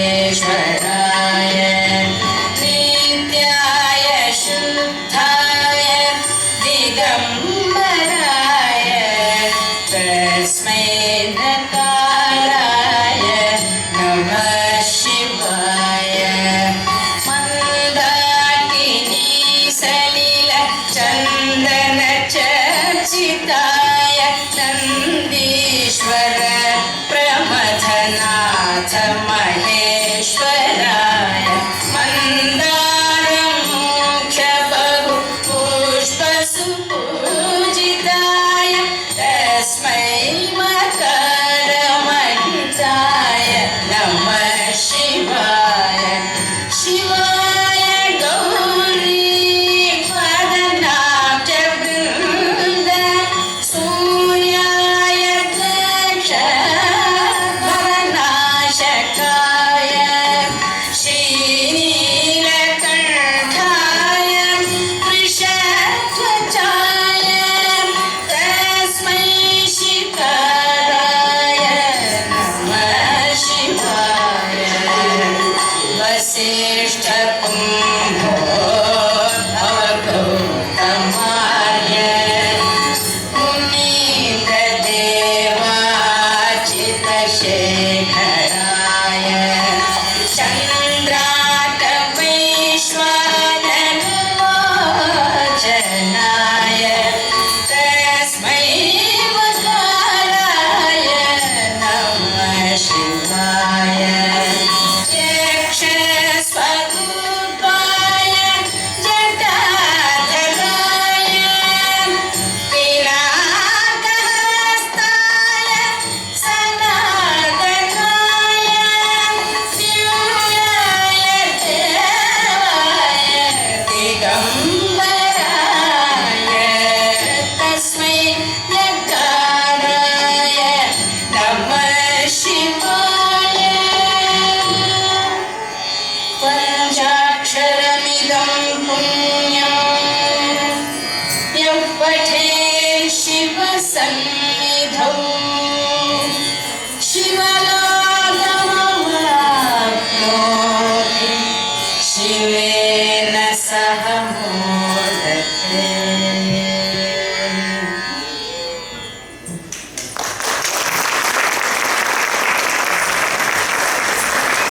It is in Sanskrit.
महेश्वराय नित्याय शुद्धाय दिगम्बराय तस्मै नकाराय नमः शिवाय मन्दाकिनी सलिल चन्दन चर्चिताय नन्दीश्वर प्रमथनाथ महेश्वराय मन्दारमुख्य बहु पुष्पसुपूजिताय तस्मै मकरमण्डाय नमः शिवाय शिवाय गौरी पदनाट्यवृन्द सूर्याय दक्षभरनाशकाय श्रीनीलकण्ठाय वृषध्वजाय तस्मै शिखराय नमः शिवाय वसे